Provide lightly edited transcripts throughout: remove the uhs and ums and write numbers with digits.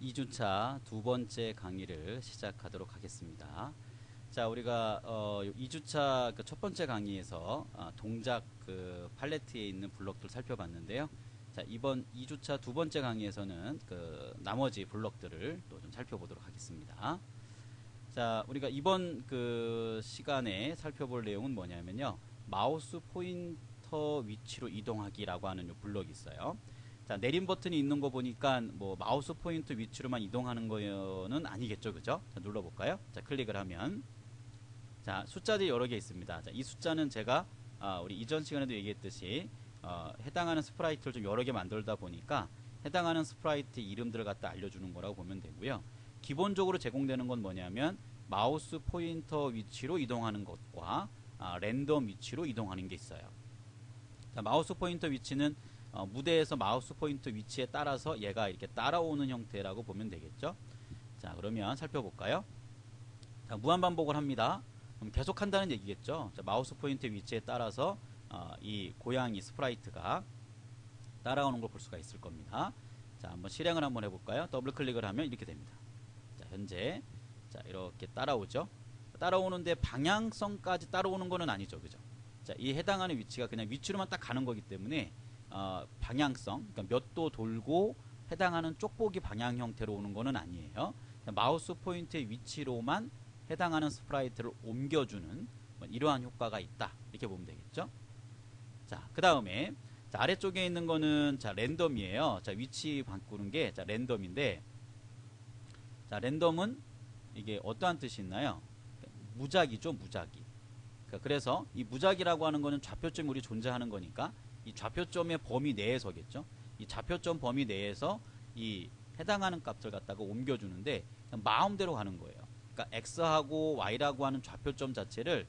2주차 두 번째 강의를 시작하도록 하겠습니다. 자, 우리가 2주차 그 첫 번째 강의에서 동작 그 팔레트에 있는 블록들을 살펴봤는데요. 자, 이번 2주차 두 번째 강의에서는 그 나머지 블록들을 또 좀 살펴보도록 하겠습니다. 자, 우리가 이번 그 시간에 살펴볼 내용은 뭐냐면요. 마우스 포인터 위치로 이동하기라고 하는 요 블록이 있어요. 자, 내림 버튼이 있는 거 보니까 뭐 마우스 포인트 위치로만 이동하는 거는 아니겠죠, 그죠? 자, 눌러볼까요? 자, 클릭을 하면 자, 숫자들이 여러 개 있습니다. 자, 이 숫자는 제가 우리 이전 시간에도 얘기했듯이 해당하는 스프라이트를 좀 여러 개 만들다 보니까 해당하는 스프라이트 이름들을 갖다 알려주는 거라고 보면 되고요. 기본적으로 제공되는 건 뭐냐면 마우스 포인터 위치로 이동하는 것과 랜덤 위치로 이동하는 게 있어요. 자, 마우스 포인터 위치는 무대에서 마우스 포인터 위치에 따라서 얘가 이렇게 따라오는 형태라고 보면 되겠죠. 자, 그러면 살펴볼까요? 자, 무한반복을 합니다. 그럼 계속 한다는 얘기겠죠. 자, 마우스 포인터 위치에 따라서 이 고양이 스프라이트가 따라오는 걸 볼 수가 있을 겁니다. 자, 한번 실행을 한번 해볼까요? 더블 클릭을 하면 이렇게 됩니다. 자, 현재 자, 이렇게 따라오죠. 따라오는데 방향성까지 따라오는 거는 아니죠, 그죠? 자, 이 해당하는 위치가 그냥 위치로만 딱 가는 거기 때문에 방향성, 그러니까 몇 도 돌고 해당하는 쪽보기 방향 형태로 오는 거는 아니에요. 마우스 포인트의 위치로만 해당하는 스프라이트를 옮겨주는 이러한 효과가 있다. 이렇게 보면 되겠죠. 자, 그 다음에 아래쪽에 있는 거는 자, 랜덤이에요. 자, 위치 바꾸는 게 자, 랜덤인데 자, 랜덤은 이게 어떠한 뜻이 있나요? 무작위죠, 무작위. 그래서 이 무작위라고 하는 거는 좌표점이 우리 존재하는 거니까 이 좌표점의 범위 내에서겠죠. 이 좌표점 범위 내에서 이 해당하는 값을 갖다가 옮겨주는데 마음대로 가는 거예요. 그러니까 x하고 y라고 하는 좌표점 자체를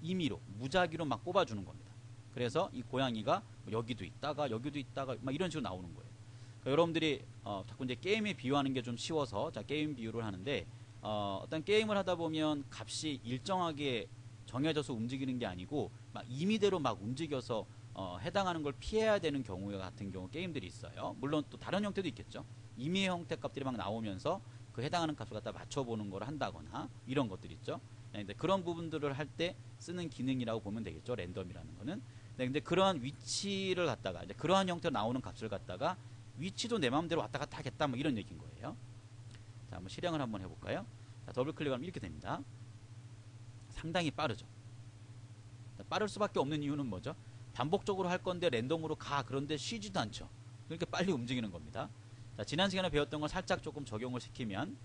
임의로 무작위로 막 뽑아주는 겁니다. 그래서 이 고양이가 여기도 있다가 막 이런 식으로 나오는 거예요. 그러니까 여러분들이 자꾸 이제 게임에 비유하는 게 좀 쉬워서 자, 게임 비유를 하는데 어떤 게임을 하다 보면 값이 일정하게 정해져서 움직이는 게 아니고 막 임의대로 막 움직여서 해당하는 걸 피해야 되는 경우 같은 경우 게임들이 있어요. 물론 또 다른 형태도 있겠죠. 임의의 형태 값들이 막 나오면서 그 해당하는 값을 갖다 맞춰보는 걸 한다거나 이런 것들 있죠. 근데 그런 부분들을 할 때 쓰는 기능이라고 보면 되겠죠. 랜덤이라는 거는. 근데 그러한 위치를 갖다가 이제 그러한 형태로 나오는 값을 갖다가 위치도 내 마음대로 왔다 갔다 하겠다 뭐 이런 얘기인 거예요. 자, 한번 실행을 한번 해볼까요? 자, 더블 클릭하면 이렇게 됩니다. 상당히 빠르죠. 빠를 수밖에 없는 이유는 뭐죠? 반복적으로 할 건데 랜덤으로 가. 그런데 쉬지도 않죠. 그러니까 빨리 움직이는 겁니다. 자, 지난 시간에 배웠던 걸 살짝 조금 적용을 시키면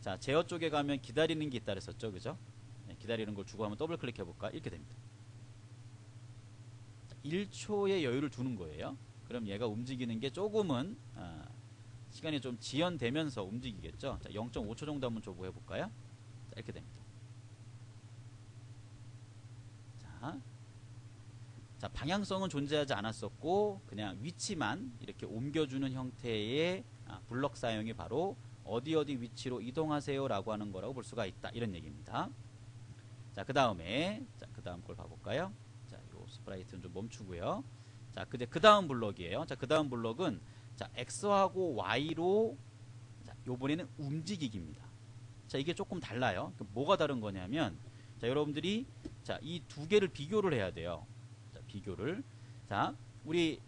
자, 제어 쪽에 가면 기다리는 게 있다 그랬었죠. 그죠? 네, 기다리는 걸 주고 한번 더블 클릭해 볼까? 이렇게 됩니다. 자, 1초의 여유를 두는 거예요. 그럼 얘가 움직이는 게 조금은 시간이 좀 지연되면서 움직이겠죠. 자, 0.5초 정도 한번 줘보고 해볼까요? 자, 이렇게 됩니다. 자, 방향성은 존재하지 않았었고 그냥 위치만 이렇게 옮겨주는 형태의 블럭 사용이 바로 어디 위치로 이동하세요 라고 하는 거라고 볼 수가 있다. 이런 얘기입니다. 자, 그 다음에 그 다음 걸 봐볼까요? 자, 요 스프라이트는 좀 멈추고요. 자, 그 다음 블럭이에요. 자, 그 다음 블럭은 자, X하고 Y로 자, 요번에는 움직이기입니다. 자, 이게 조금 달라요. 뭐가 다른 거냐면 자, 여러분들이 자, 이 두 개를 비교를 해야 돼요. 자, 비교를. 자, 우리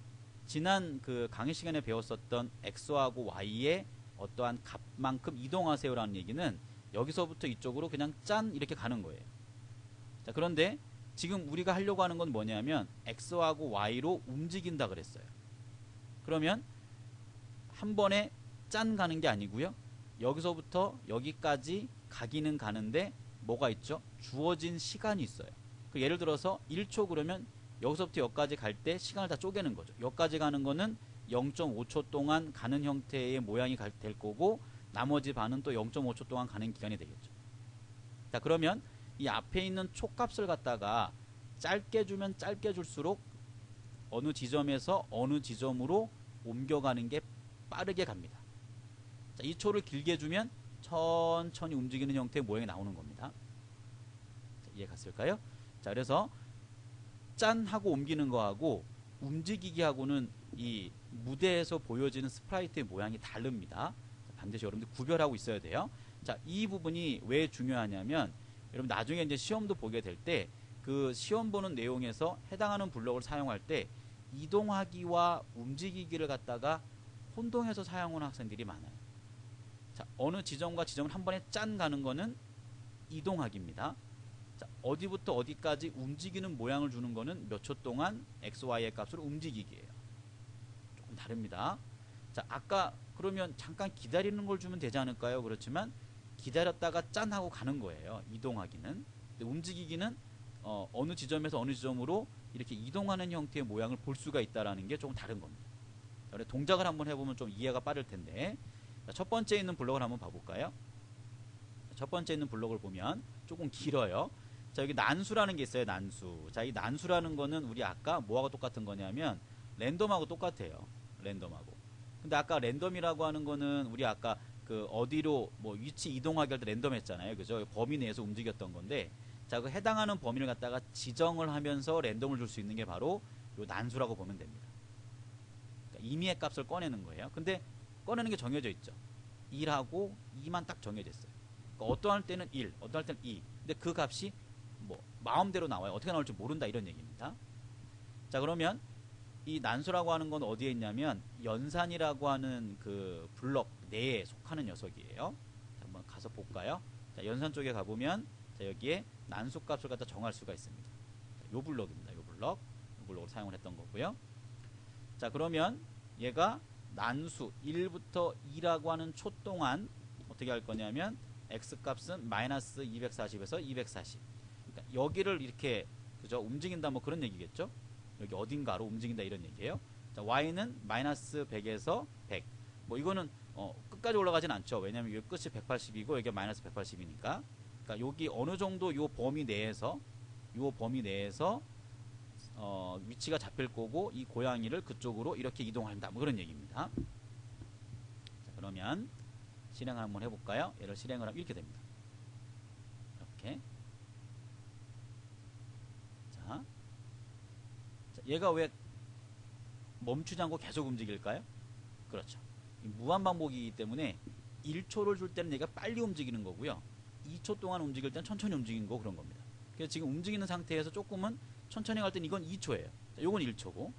지난 그 강의 시간에 배웠었던 X하고 Y의 어떠한 값만큼 이동하세요라는 얘기는 여기서부터 이쪽으로 그냥 짠 이렇게 가는 거예요. 자, 그런데 지금 우리가 하려고 하는 건 뭐냐면 X하고 Y로 움직인다 그랬어요. 그러면 한 번에 짠 가는 게 아니고요. 여기서부터 여기까지 가기는 가는데 뭐가 있죠? 주어진 시간이 있어요. 예를 들어서 1초 그러면 여기서부터 여기까지 갈 때 시간을 다 쪼개는 거죠. 여기까지 가는 거는 0.5초 동안 가는 형태의 모양이 될 거고 나머지 반은 또 0.5초 동안 가는 기간이 되겠죠. 자, 그러면 이 앞에 있는 촉값을 갖다가 짧게 주면 짧게 줄수록 어느 지점에서 어느 지점으로 옮겨가는 게 빠르게 갑니다. 자, 이 초를 길게 주면 천천히 움직이는 형태의 모양이 나오는 겁니다. 자, 이해 갔을까요? 자, 그래서 짠 하고 옮기는 거하고 움직이기 하고는 이 무대에서 보여지는 스프라이트의 모양이 다릅니다. 반드시 여러분들 구별하고 있어야 돼요. 자, 이 부분이 왜 중요하냐면 여러분 나중에 이제 시험도 보게 될 때 그 시험 보는 내용에서 해당하는 블록을 사용할 때 이동하기와 움직이기를 갖다가 혼동해서 사용하는 학생들이 많아요. 자, 어느 지점과 지점을 한 번에 짠 가는 거는 이동하기입니다. 자, 어디부터 어디까지 움직이는 모양을 주는 거는 몇 초 동안 x, y의 값으로 움직이기예요. 조금 다릅니다. 자, 아까 그러면 잠깐 기다리는 걸 주면 되지 않을까요? 그렇지만 기다렸다가 짠 하고 가는 거예요. 이동하기는. 근데 움직이기는 어느 지점에서 어느 지점으로 이렇게 이동하는 형태의 모양을 볼 수가 있다는 게 조금 다른 겁니다. 그래서 동작을 한번 해보면 좀 이해가 빠를 텐데, 자, 첫 번째 있는 블록을 한번 봐볼까요? 첫 번째 있는 블록을 보면 조금 길어요. 자, 여기 난수라는 게 있어요. 난수. 자, 이 난수라는 거는 우리 아까 뭐하고 똑같은 거냐면 랜덤하고 똑같아요. 랜덤하고. 근데 아까 랜덤이라고 하는 거는 우리 아까 그 어디로 뭐 위치 이동하기 할 때 랜덤 했잖아요. 그죠? 범위 내에서 움직였던 건데, 자, 그 해당하는 범위를 갖다가 지정을 하면서 랜덤을 줄 수 있는 게 바로 요 난수라고 보면 됩니다. 그러니까 임의의 값을 꺼내는 거예요. 근데 꺼내는 게 정해져 있죠. 1하고 2만 딱 정해져 있어요. 그러니까 어떠할 때는 1, 어떠할 때는 2. 근데 그 값이 뭐 마음대로 나와요. 어떻게 나올지 모른다 이런 얘기입니다. 자, 그러면 이 난수라고 하는 건 어디에 있냐면 연산이라고 하는 그 블럭 내에 속하는 녀석이에요. 자, 한번 가서 볼까요? 자, 연산 쪽에 가보면 자, 여기에 난수 값을 갖다 정할 수가 있습니다. 자, 요 블럭입니다. 요 블럭. 요 블럭을 사용을 했던 거고요. 자, 그러면 얘가 난수 1부터 2라고 하는 초 동안 어떻게 할 거냐면 x 값은 마이너스 240에서 240. 그러니까 여기를 이렇게 그죠? 움직인다 뭐 그런 얘기겠죠? 여기 어딘가로 움직인다 이런 얘기예요. 자, y는 마이너스 100에서 100. 뭐 이거는 끝까지 올라가진 않죠. 왜냐면 여기 끝이 180이고 여기가 마이너스 180이니까. 그러니까 여기 어느 정도 요 범위 내에서 위치가 잡힐 거고 이 고양이를 그쪽으로 이렇게 이동한다. 뭐 그런 얘기입니다. 자, 그러면 실행을 한번 해볼까요? 얘를 실행을 하면 이렇게 됩니다. 이렇게. 자, 얘가 왜 멈추지 않고 계속 움직일까요? 그렇죠. 무한반복이기 때문에 1초를 줄 때는 얘가 빨리 움직이는 거고요. 2초 동안 움직일 때는 천천히 움직이는 거 그런 겁니다. 그래서 지금 움직이는 상태에서 조금은 천천히 갈 때는 이건 2초예요. 자, 요건 1초고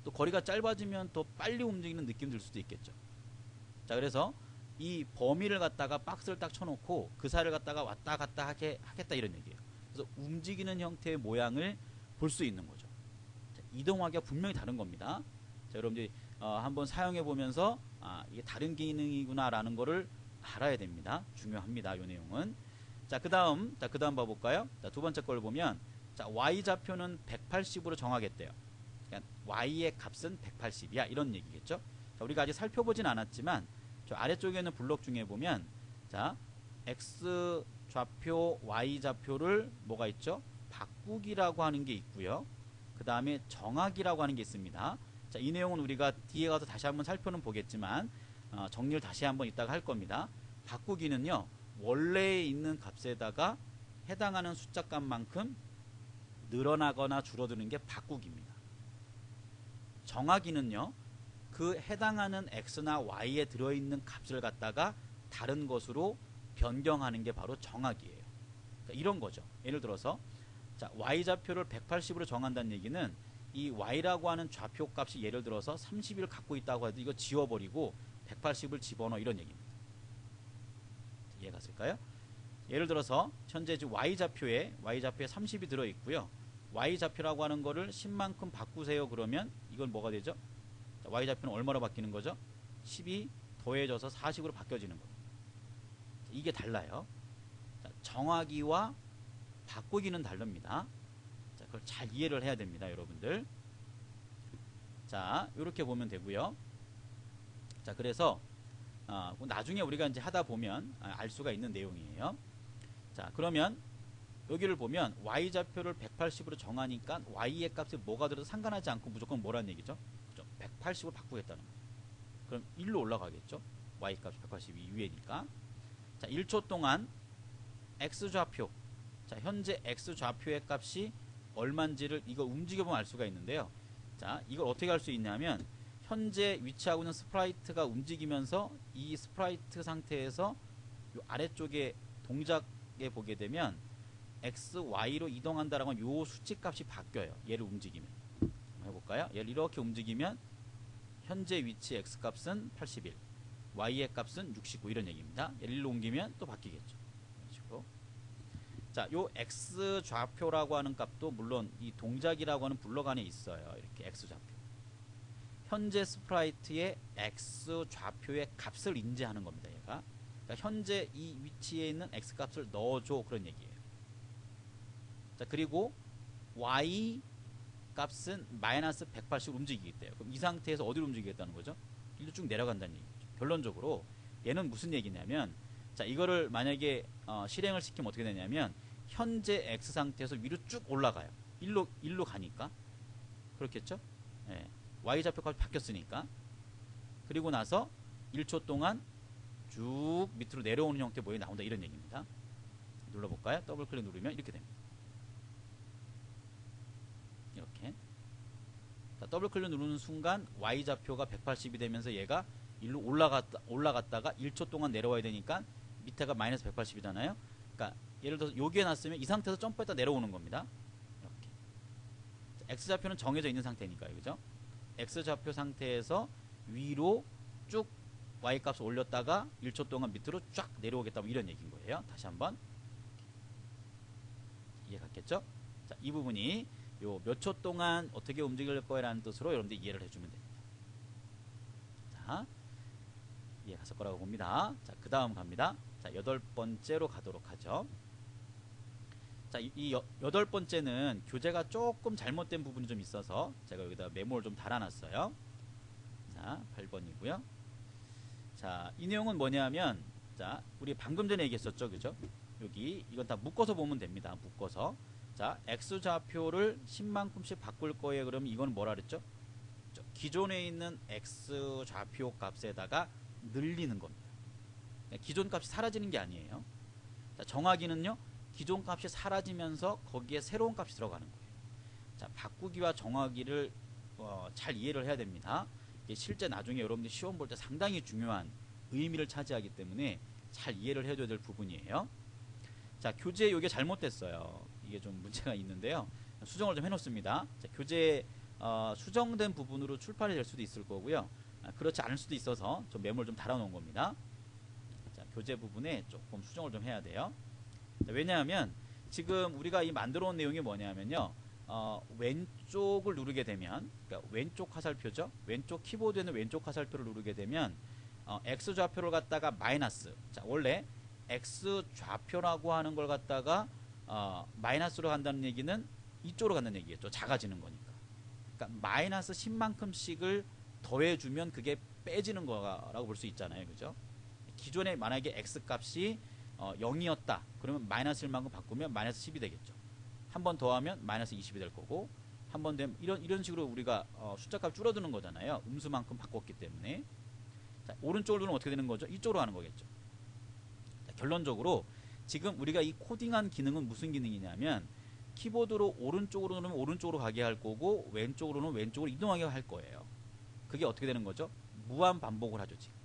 또 거리가 짧아지면 더 빨리 움직이는 느낌 들 수도 있겠죠. 자, 그래서 이 범위를 갖다가 박스를 딱 쳐놓고 그 사이를 갖다가 왔다 갔다 하겠다 이런 얘기예요. 그래서 움직이는 형태의 모양을 볼 수 있는 거죠. 자, 이동하기가 분명히 다른 겁니다. 자, 여러분들이 한번 사용해 보면서 이게 다른 기능이구나 라는 거를 알아야 됩니다. 중요합니다. 이 내용은. 자, 그 다음 봐볼까요? 자, 두 번째 걸 보면 자, y좌표는 180으로 정하겠대요. 그러니까 y의 값은 180이야 이런 얘기겠죠. 자, 우리가 아직 살펴보진 않았지만 저 아래쪽에 있는 블록 중에 보면 자, x 좌표 y 좌표를 뭐가 있죠? 바꾸기라고 하는 게 있고요. 그 다음에 정하기라고 하는 게 있습니다. 자, 이 내용은 우리가 뒤에 가서 다시 한번 살펴는 보겠지만 정리를 다시 한번 이따가 할 겁니다. 바꾸기는요, 원래에 있는 값에다가 해당하는 숫자 값만큼 늘어나거나 줄어드는 게 바꾸기입니다. 정하기는요, 그 해당하는 x나 y에 들어있는 값을 갖다가 다른 것으로 변경하는 게 바로 정하기예요. 그러니까 이런 거죠. 예를 들어서 자, y좌표를 180으로 정한다는 얘기는 이 y라고 하는 좌표 값이 예를 들어서 30을 갖고 있다고 해도 이거 지워버리고 180을 집어넣어 이런 얘기입니다. 이해가 갔을까요? 예를 들어서 현재 y좌표에 30이 들어있고요. y좌표라고 하는 거를 10만큼 바꾸세요 그러면 이건 뭐가 되죠? 자, y좌표는 얼마로 바뀌는 거죠? 10이 더해져서 40으로 바뀌어지는 거예요. 이게 달라요. 자, 정하기와 바꾸기는 다릅니다. 자, 그걸 잘 이해를 해야 됩니다, 여러분들. 자, 이렇게 보면 되고요. 자, 그래서 나중에 우리가 이제 하다 보면 알 수가 있는 내용이에요. 자, 그러면 여기를 보면 y좌표를 180으로 정하니까 y의 값에 뭐가 들어도 상관하지 않고 무조건 뭐라는 얘기죠? 그죠? 180으로 바꾸겠다는 거예요. 그럼 1로 올라가겠죠? y 값이 180이 위에니까. 자, 1초 동안 x좌표. 자, 현재 x좌표의 값이 얼마인지를 이거 움직여보면 알 수가 있는데요. 자, 이걸 어떻게 할 수 있냐면 현재 위치하고 있는 스프라이트가 움직이면서 이 스프라이트 상태에서 요 아래쪽에 동작에 보게 되면 x, y로 이동한다라고 하면 요 수치 값이 바뀌어요. 얘를 움직이면. 한번 해볼까요? 얘를 이렇게 움직이면 현재 위치 x 값은 81, y의 값은 69 이런 얘기입니다. 얘를 일로 옮기면 또 바뀌겠죠. 이런 식으로. 자, 요 x 좌표라고 하는 값도 물론 이 동작이라고 하는 블록 안에 있어요. 이렇게 x 좌표. 현재 스프라이트의 x 좌표의 값을 인지하는 겁니다. 얘가. 그러니까 현재 이 위치에 있는 x 값을 넣어줘 그런 얘기예요. 자, 그리고 y 값은 마이너스 180 움직이겠대요. 그럼 이 상태에서 어디로 움직이겠다는 거죠? 일로 쭉 내려간다는 얘기죠. 결론적으로 얘는 무슨 얘기냐면, 자, 이거를 만약에 실행을 시키면 어떻게 되냐면 현재 x 상태에서 위로 쭉 올라가요. 일로 가니까 그렇겠죠? 예. y 좌표값이 바뀌었으니까. 그리고 나서 1초 동안 쭉 밑으로 내려오는 형태 모양이 나온다 이런 얘기입니다. 눌러볼까요? 더블 클릭 누르면 이렇게 됩니다. 이렇게. 자, 더블 클릭 누르는 순간 y 좌표가 180이 되면서 얘가 일로 올라갔다가 1초 동안 내려와야 되니까 밑에가 마이너스 180이잖아요. 그러니까 예를 들어서 여기에 놨으면 이 상태에서 점프했다 내려오는 겁니다. 이렇게. 자, x 좌표는 정해져 있는 상태니까요. 그죠? x 좌표 상태에서 위로 쭉 y 값을 올렸다가 1초 동안 밑으로 쫙 내려오겠다 뭐 이런 얘기인 거예요. 다시 한번. 이해 갔겠죠? 자, 이 부분이 요 몇 초 동안 어떻게 움직일 거라는 뜻으로 여러분들 이해를 해주면 됩니다. 자, 이해 갔을 거라고 봅니다. 자, 그 다음 갑니다. 자, 8번째로 가도록 하죠. 자, 이 8번째는 교재가 조금 잘못된 부분이 좀 있어서 제가 여기다 메모를 좀 달아놨어요. 자, 8번이고요. 자, 이 내용은 뭐냐면, 자, 우리 방금 전에 얘기했었죠. 그죠? 여기 이건 다 묶어서 보면 됩니다. 묶어서. 자, x 좌표를 10만큼씩 바꿀 거예요. 그러면 이건 뭐라 그랬죠? 기존에 있는 x 좌표 값에다가 늘리는 겁니다. 기존 값이 사라지는 게 아니에요. 자, 정하기는요, 기존 값이 사라지면서 거기에 새로운 값이 들어가는 거예요. 자, 바꾸기와 정하기를 잘 이해를 해야 됩니다. 이게 실제 나중에 여러분들이 시험 볼 때 상당히 중요한 의미를 차지하기 때문에 잘 이해를 해줘야 될 부분이에요. 자, 교재에 이게 잘못됐어요. 이게 좀 문제가 있는데요. 수정을 좀 해놓습니다. 자, 교재에 수정된 부분으로 출판이 될 수도 있을 거고요. 그렇지 않을 수도 있어서 좀 메모를 좀 달아놓은 겁니다. 자, 교재 부분에 조금 수정을 좀 해야 돼요. 자, 왜냐하면 지금 우리가 이 만들어 온 내용이 뭐냐면요. 왼쪽을 누르게 되면, 그러니까 왼쪽 화살표죠. 왼쪽 키보드에는 왼쪽 화살표를 누르게 되면 x 좌표를 갖다가 마이너스. 자, 원래 x 좌표라고 하는 걸 갖다가 마이너스로 간다는 얘기는 이쪽으로 간다는 얘기겠죠. 작아지는 거니까. 그러니까 마이너스 10만큼씩을 더해주면 그게 빼지는 거라고 볼 수 있잖아요. 그죠? 기존에 만약에 x 값이 0이었다. 그러면 마이너스 1만큼 바꾸면 마이너스 10이 되겠죠. 한 번 더하면 마이너스 20이 될 거고, 한 번 되면 이런 식으로 우리가 숫자 값 줄어드는 거잖아요. 음수만큼 바꿨기 때문에. 자, 오른쪽으로 누르면 어떻게 되는 거죠? 이쪽으로 하는 거겠죠. 자, 결론적으로 지금 우리가 이 코딩한 기능은 무슨 기능이냐면, 키보드로 오른쪽으로 누르면 오른쪽으로 가게 할 거고, 왼쪽으로 누르면 왼쪽으로 이동하게 할 거예요. 그게 어떻게 되는 거죠? 무한 반복을 하죠. 지금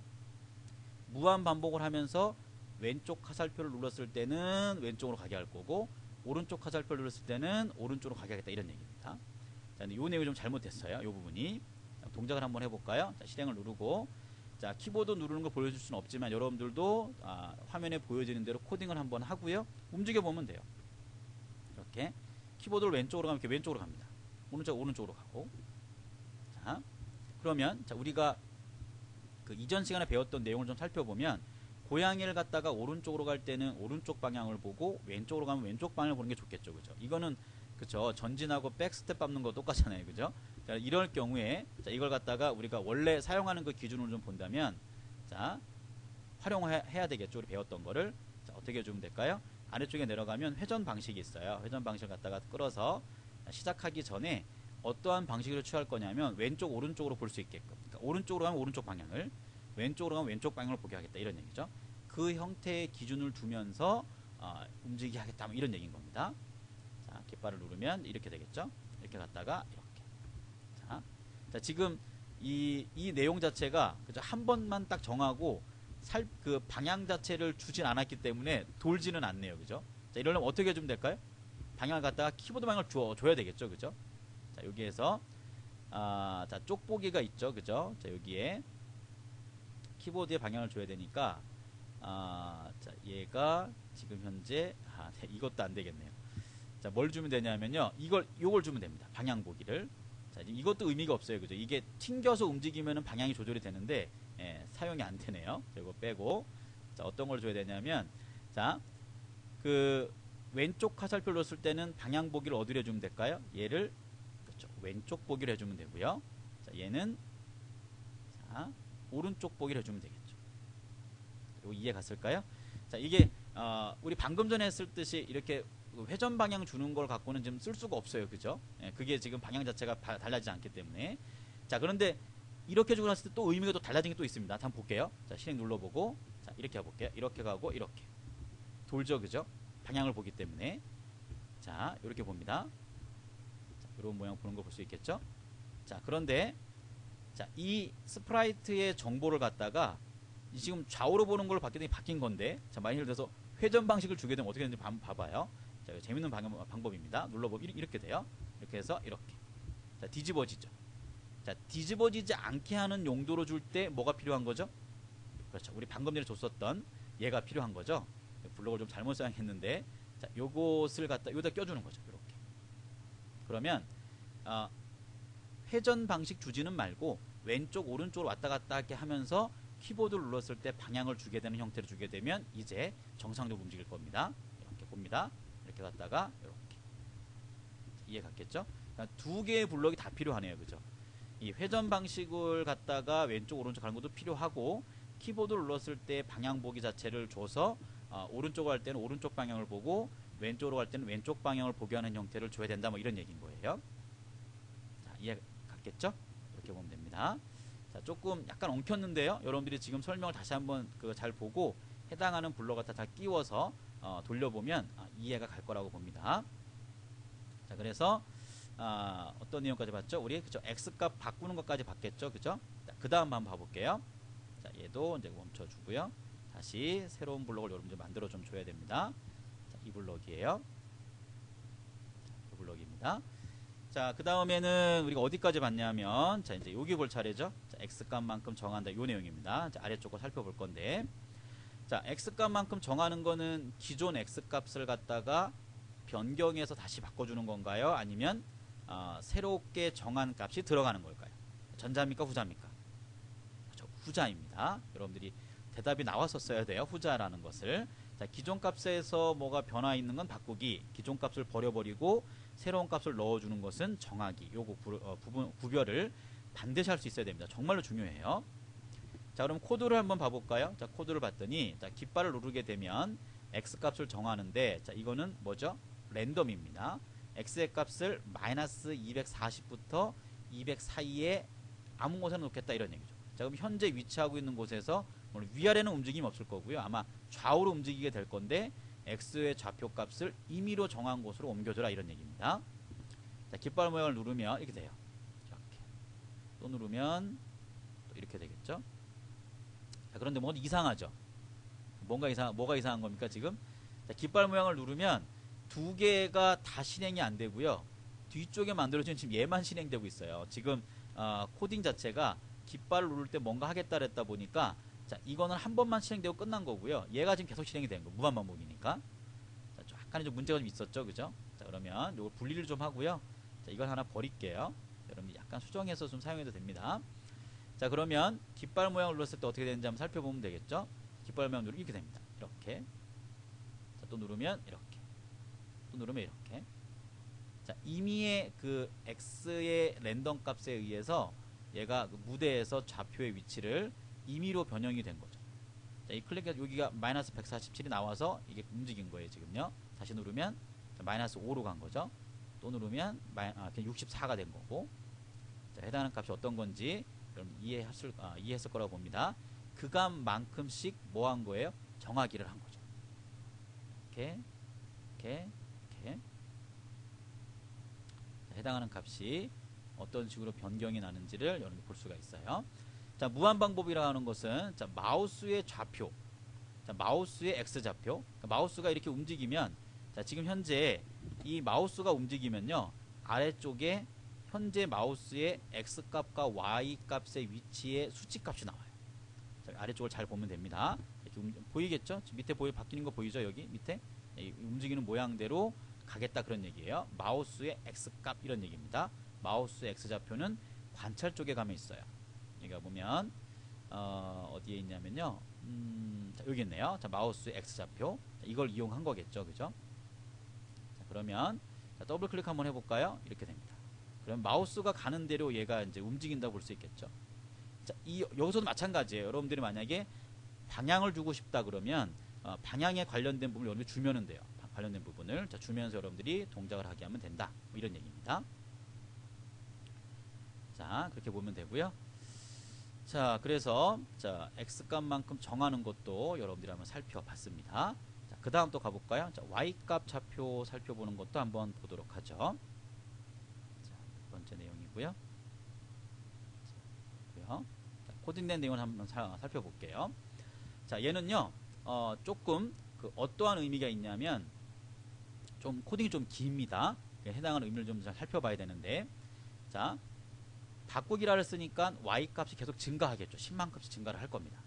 무한 반복을 하면서 왼쪽 화살표를 눌렀을 때는 왼쪽으로 가게 할 거고, 오른쪽 화살표를 눌렀을 때는 오른쪽으로 가게 하겠다 이런 얘기입니다. 자, 근데 이 내용이 좀 잘못됐어요. 이 부분이. 자, 동작을 한번 해볼까요? 자, 실행을 누르고, 자, 키보드 누르는 거 보여줄 수는 없지만 여러분들도 화면에 보여지는 대로 코딩을 한번 하고요. 움직여 보면 돼요. 이렇게 키보드를 왼쪽으로 가면 이렇게 왼쪽으로 갑니다. 오른쪽으로 가고. 자, 그러면 자, 우리가 그 이전 시간에 배웠던 내용을 좀 살펴보면, 고양이를 갖다가 오른쪽으로 갈 때는 오른쪽 방향을 보고 왼쪽으로 가면 왼쪽 방향을 보는 게 좋겠죠. 그죠? 이거는 그쵸, 전진하고 백스텝 밟는 거 똑같잖아요. 그죠? 자, 이럴 경우에 자, 이걸 갖다가 우리가 원래 사용하는 그 기준으로 좀 본다면, 자, 활용해야 되겠죠. 우리 배웠던 거를. 자, 어떻게 해주면 될까요? 아래쪽에 내려가면 회전 방식이 있어요. 회전 방식을 갖다가 끌어서 시작하기 전에 어떠한 방식으로 취할 거냐면 왼쪽 오른쪽으로 볼 수 있게끔, 그러니까 오른쪽으로 가면 오른쪽 방향을, 왼쪽으로 가면 왼쪽 방향을 보게 하겠다 이런 얘기죠. 그 형태의 기준을 두면서 움직이게 하겠다 뭐 이런 얘기인 겁니다. 자, 깃발을 누르면 이렇게 되겠죠. 이렇게 갔다가 이렇게. 자, 지금 이 내용 자체가 그죠? 한 번만 딱 정하고 그 방향 자체를 주진 않았기 때문에 돌지는 않네요. 그죠? 자, 이러려면 어떻게 해주면 될까요? 방향을 갖다가 키보드 방향을 줘야 되겠죠. 그죠? 자, 여기에서 자, 쪽보기가 있죠. 그죠? 자, 여기에 키보드의 방향을 줘야 되니까 자, 얘가 지금 현재 네, 이것도 안 되겠네요. 자, 뭘 주면 되냐면요. 요걸 주면 됩니다. 방향 보기를. 자, 이것도 의미가 없어요. 그죠? 이게 튕겨서 움직이면은 방향이 조절이 되는데, 예, 사용이 안 되네요. 자, 이거 빼고. 자, 어떤 걸 줘야 되냐면, 자, 그, 왼쪽 화살표를 넣었을 때는 방향 보기를 어디로 해주면 될까요? 얘를, 그렇죠. 왼쪽 보기를 해주면 되고요. 자, 얘는, 자, 오른쪽 보기를 해주면 되겠죠. 이거 이해 갔을까요? 자, 이게, 우리 방금 전에 했을 듯이 이렇게 회전 방향 주는 걸 갖고는 지금 쓸 수가 없어요. 그죠? 예, 그게 지금 방향 자체가 달라지지 않기 때문에. 자, 그런데 이렇게 주고 났을 때 또 의미가 또 달라진 게 또 있습니다. 한번 볼게요. 자, 실행 눌러보고, 자, 이렇게 해볼게요. 이렇게 가고, 이렇게. 돌죠, 그죠? 방향을 보기 때문에. 자, 이렇게 봅니다. 자, 이런 모양 보는 거 볼 수 있겠죠? 자, 그런데, 자, 이 스프라이트의 정보를 갖다가 지금 좌우로 보는 걸 봤더니 바뀐 건데, 자, 만약 예를 들어서 회전 방식을 주게 되면 어떻게 되는지 한번 봐봐요. 자, 재밌는 방법입니다. 눌러보면 이렇게 돼요. 이렇게 해서 이렇게. 자, 뒤집어지죠. 자, 뒤집어지지 않게 하는 용도로 줄 때 뭐가 필요한 거죠? 그렇죠. 우리 방금 전에 줬었던 얘가 필요한 거죠. 블록을 좀 잘못 사용했는데, 자, 요것을 갖다 여기다 껴주는 거죠. 이렇게. 그러면 회전 방식 주지는 말고 왼쪽 오른쪽으로 왔다 갔다 하게 하면서 키보드를 눌렀을 때 방향을 주게 되는 형태로 주게 되면 이제 정상적으로 움직일 겁니다. 이렇게 봅니다. 이렇게 갔다가 이렇게. 이해 갔겠죠? 그러니까 두 개의 블록이 다 필요하네요. 그죠? 이 회전 방식을 갖다가 왼쪽 오른쪽 가는 것도 필요하고 키보드를 눌렀을 때 방향 보기 자체를 줘서 오른쪽으로 할 때는 오른쪽 방향을 보고 왼쪽으로 갈 때는 왼쪽 방향을 보게 하는 형태를 줘야 된다. 뭐 이런 얘기인 거예요. 자, 이해 갔겠죠? 이렇게 보면 됩니다. 자, 조금 약간 엉켰는데요. 여러분들이 지금 설명을 다시 한번 잘 보고 해당하는 블록 갖다 다 끼워서 돌려보면 이해가 갈 거라고 봅니다. 자, 그래서 어떤 내용까지 봤죠? 우리 그죠? X값 바꾸는 것까지 봤겠죠? 그죠? 그 다음 한번 봐볼게요. 자, 얘도 이제 멈춰주고요. 다시 새로운 블록을 여러분들 만들어 좀 줘야 됩니다. 자, 이 블록이에요. 자, 이 블록입니다. 자, 그 다음에는 우리가 어디까지 봤냐면, 자, 이제 여기 볼 차례죠. 자, X값만큼 정한다. 요 내용입니다. 자, 아래쪽을 살펴볼 건데, 자, X값만큼 정하는 거는 기존 X값을 갖다가 변경해서 다시 바꿔주는 건가요? 아니면 새롭게 정한 값이 들어가는 걸까요? 전자입니까? 후자입니까? 그렇죠. 후자입니다. 여러분들이 대답이 나왔었어야 돼요. 후자라는 것을. 자, 기존 값에서 뭐가 변화 있는 건 바꾸기, 기존 값을 버려버리고 새로운 값을 넣어주는 것은 정하기. 요거 구별을 반드시 할 수 있어야 됩니다. 정말로 중요해요. 자, 그럼 코드를 한번 봐볼까요? 자, 코드를 봤더니, 자, 깃발을 누르게 되면 X 값을 정하는데, 자, 이거는 뭐죠? 랜덤입니다. X의 값을 마이너스 240부터 200 사이에 아무 곳에나 놓겠다 이런 얘기죠. 자, 그럼 현재 위치하고 있는 곳에서 위아래는 움직임이 없을 거고요. 아마 좌우로 움직이게 될 건데 X의 좌표 값을 임의로 정한 곳으로 옮겨줘라 이런 얘기입니다. 자, 깃발 모양을 누르면 이렇게 돼요. 이렇게. 또 누르면 또 이렇게 되겠죠. 자, 그런데 뭐 이상하죠. 뭐가 이상한 겁니까 지금? 자, 깃발 모양을 누르면 두 개가 다 실행이 안 되고요. 뒤쪽에 만들어진 지금 얘만 실행되고 있어요. 지금 코딩 자체가 깃발을 누를 때 뭔가 하겠다 그랬다 보니까, 자, 이거는 한 번만 실행되고 끝난 거고요. 얘가 지금 계속 실행이 되는 거, 무한 반복이니까. 자, 약간의 좀 문제가 좀 있었죠, 그죠? 자, 그러면 이걸 분리를 좀 하고요. 자, 이걸 하나 버릴게요. 여러분 약간 수정해서 좀 사용해도 됩니다. 자, 그러면 깃발 모양을 눌렀을 때 어떻게 되는지 한번 살펴보면 되겠죠? 깃발 모양 누르면 이렇게 됩니다. 이렇게. 자, 또 누르면 이렇게. 또 누르면 이렇게. 자, 임의의 그 X의 랜덤 값에 의해서 얘가 그 무대에서 좌표의 위치를 임의로 변형이 된 거죠. 자, 이 클릭해서 여기가 마이너스 147이 나와서 이게 움직인 거예요, 지금요. 다시 누르면 마이너스 5로 간 거죠. 또 누르면 64가 된 거고. 자, 해당하는 값이 어떤 건지 여러분 이해했을 거라고 봅니다. 그 값만큼씩 뭐 한 거예요? 정하기를 한 거죠. 이렇게. 자, 해당하는 값이 어떤 식으로 변경이 나는지를 여러분이 볼 수가 있어요. 자, 무한 방법이라 하는 것은 자, 마우스의 좌표, 자, 마우스의 X좌표, 그러니까 마우스가 이렇게 움직이면, 자, 지금 현재 이 마우스가 움직이면요, 아래쪽에 현재 마우스의 X값과 Y값의 위치의 수치값이 나와요. 자, 아래쪽을 잘 보면 됩니다. 이렇게 보이겠죠? 밑에 바뀌는 거 보이죠? 여기 밑에 움직이는 모양대로 가겠다, 그런 얘기예요. 마우스의 X값, 이런 얘기입니다. 마우스의 X좌표는 관찰 쪽에 가면 있어요. 여기가 보면 어디에 있냐면요, 자, 여기 있네요. 자, 마우스의 X좌표, 이걸 이용한 거겠죠, 그죠? 자, 그러면 자, 더블 클릭 한번 해볼까요? 이렇게 됩니다. 그럼 마우스가 가는 대로 얘가 이제 움직인다 볼 수 있겠죠. 자, 여기서도 마찬가지예요. 여러분들이 만약에 방향을 주고 싶다 그러면 방향에 관련된 부분을 여러분이 주면은 돼요. 관련된 부분을 자, 주면서 여러분들이 동작을 하게 하면 된다, 뭐 이런 얘기입니다. 자, 그렇게 보면 되고요. 자, 그래서 자, X값만큼 정하는 것도 여러분들이 한번 살펴봤습니다. 자, 그 다음 또 가볼까요? 자, Y값 좌표 살펴보는 것도 한번 보도록 하죠. 자, 두 번째 내용이고요. 자, 코딩된 내용을 한번 살펴볼게요. 자, 얘는요, 조금 어떠한 의미가 있냐면, 좀 코딩이 좀 깁니다. 해당하는 의미를 좀 잘 살펴봐야 되는데, 자, 바꾸기라를 쓰니까 Y값이 계속 증가하겠죠. 10만큼씩 증가를 할 겁니다.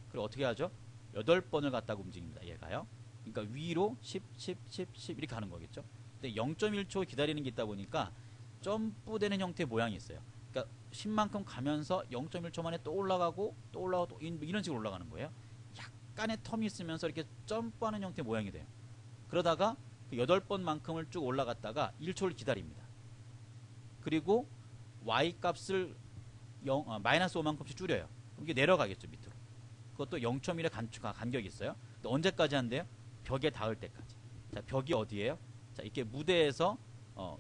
그리고 어떻게 하죠? 8번을 갖다가 움직입니다. 얘가요. 그러니까 위로 10, 10, 10, 10 이렇게 하는 거겠죠. 근데 0.1초 기다리는 게 있다 보니까 점프되는 형태의 모양이 있어요. 그러니까 10만큼 가면서 0.1초 만에 또 올라가고 또 올라가고 또 이런 식으로 올라가는 거예요. 약간의 텀이 있으면서 이렇게 점프하는 형태의 모양이 돼요. 그러다가 그 8번만큼을 쭉 올라갔다가 1초를 기다립니다. 그리고 Y값을 마이너스 5만큼씩 줄여요. 그럼 이게 내려가겠죠, 밑으로. 그것도 0.1의 간격이 있어요. 언제까지 한대요? 벽에 닿을 때까지. 자, 벽이 어디예요? 자, 이렇게 무대에서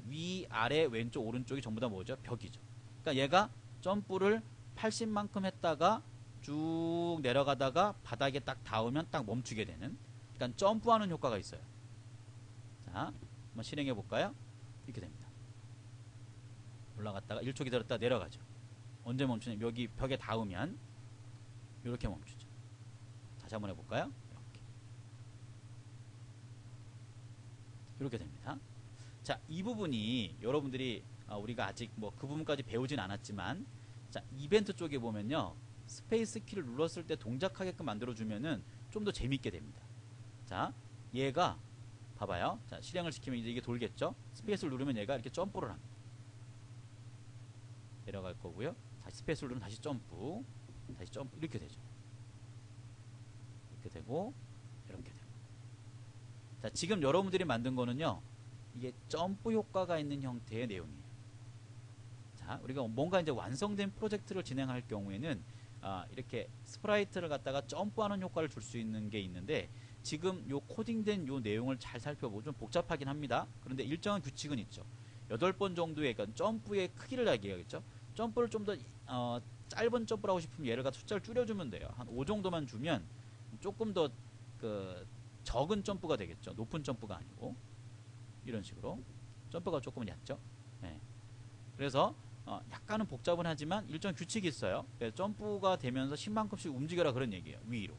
위, 아래, 왼쪽, 오른쪽이 전부 다 뭐죠? 벽이죠. 그러니까 얘가 점프를 80만큼 했다가 쭉 내려가다가 바닥에 딱 닿으면 딱 멈추게 되는, 그러니까 점프하는 효과가 있어요. 자, 한번 실행해 볼까요? 이렇게 됩니다. 올라갔다가 1초 기다렸다가 내려가죠. 언제 멈추냐? 여기 벽에 닿으면 이렇게 멈추죠. 다시 한번 해볼까요? 이렇게 됩니다. 자, 이 부분이 여러분들이 우리가 아직 뭐 그 부분까지 배우진 않았지만, 자, 이벤트 쪽에 보면요, 스페이스 키를 눌렀을 때 동작하게끔 만들어주면은 좀 더 재밌게 됩니다. 자, 얘가 봐봐요. 자, 실행을 시키면 이제 이게 돌겠죠. 스페이스를 누르면 얘가 이렇게 점프를 합니다. 내려갈 거고요. 다시 스페이스를 누르면 다시 점프, 다시 점프, 이렇게 되죠. 이렇게 되고 이렇게 되고. 자, 지금 여러분들이 만든 거는요, 이게 점프 효과가 있는 형태의 내용이에요. 자, 우리가 뭔가 이제 완성된 프로젝트를 진행할 경우에는 이렇게 스프라이트를 갖다가 점프하는 효과를 줄 수 있는 게 있는데, 지금 요 코딩된 요 내용을 잘 살펴보면 좀 복잡하긴 합니다. 그런데 일정한 규칙은 있죠. 8번 정도의, 그러니까 점프의 크기를 얘기하겠죠. 점프를 좀 더 짧은 점프를 하고 싶으면 얘를 갖다 숫자를 줄여주면 돼요. 한 5 정도만 주면 조금 더 적은 점프가 되겠죠. 높은 점프가 아니고 이런 식으로 점프가 조금은 얕죠. 네. 그래서 약간은 복잡은 하지만 일정 규칙이 있어요. 그래서 점프가 되면서 10만큼씩 움직여라, 그런 얘기예요. 위로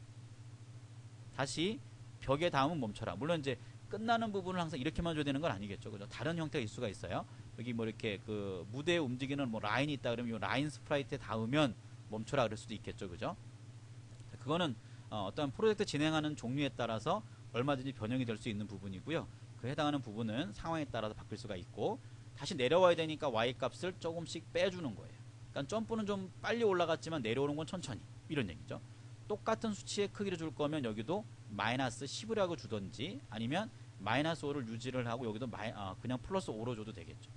다시 벽에 닿으면 멈춰라. 물론 이제 끝나는 부분을 항상 이렇게만 줘야 되는 건 아니겠죠. 그죠? 다른 형태가 있을 수가 있어요. 여기 뭐 이렇게 무대에 움직이는 뭐 라인이 있다 그러면 이 라인 스프라이트에 닿으면 멈춰라 그럴 수도 있겠죠. 그죠? 자, 그거는 어떤 프로젝트 진행하는 종류에 따라서 얼마든지 변형이 될 수 있는 부분이고요. 그 해당하는 부분은 상황에 따라서 바뀔 수가 있고, 다시 내려와야 되니까 Y값을 조금씩 빼주는 거예요. 그러니까 점프는 좀 빨리 올라갔지만 내려오는 건 천천히, 이런 얘기죠. 똑같은 수치의 크기를 줄 거면 여기도 마이너스 10이라고 주던지, 아니면 마이너스 5를 유지를 하고 여기도 그냥 플러스 5로 줘도 되겠죠.